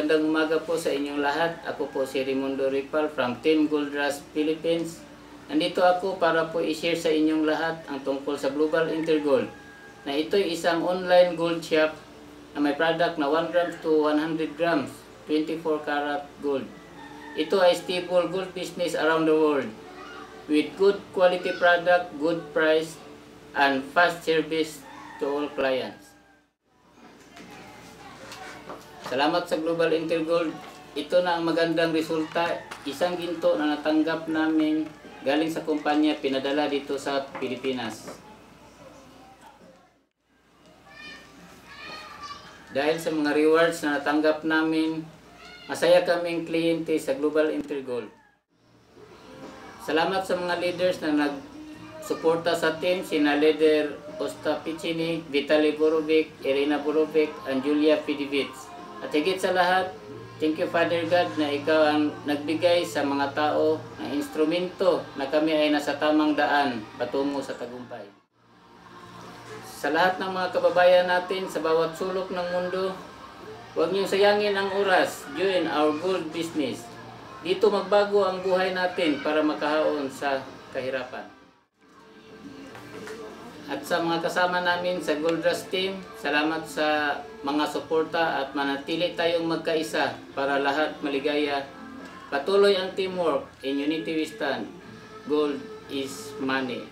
magandang umaga po sa inyong lahat. Ako po si Raimundo Ripal from Team Gold Rush Philippines. Nandito ako para po i-share sa inyong lahat ang tungkol sa Global Intergold. Na ito'y isang online gold shop na may product na 1 grams to 100 grams, 24 karat gold. Ito ay stable gold business around the world with good quality product, good price, and fast service to all clients. Salamat sa Global Intergold. Ito na ang magandang resulta. Isang ginto na natanggap namin galing sa kumpanya, pinadala dito sa Pilipinas. Dahil sa mga rewards na natanggap namin, masaya kaming kliyente sa Global Intergold. Salamat sa mga leaders na nagsuporta sa team, sina Leader Ostapicini, Vitaly Borovic, Irina Borovic, and Julia Fidivits. At higit sa lahat, thank you Father God na ikaw ang nagbigay sa mga tao ng instrumento na kami ay nasa tamang daan patungo sa tagumpay. Sa lahat ng mga kababayan natin sa bawat sulok ng mundo, huwag niyong sayangin ang oras. Join our gold business. Dito magbago ang buhay natin para makahaon sa kahirapan. At sa mga kasama namin sa Gold Rush Team, salamat sa mga suporta at manatili tayong magkaisa para lahat maligaya. Patuloy ang teamwork. In unity we stand. Gold is money.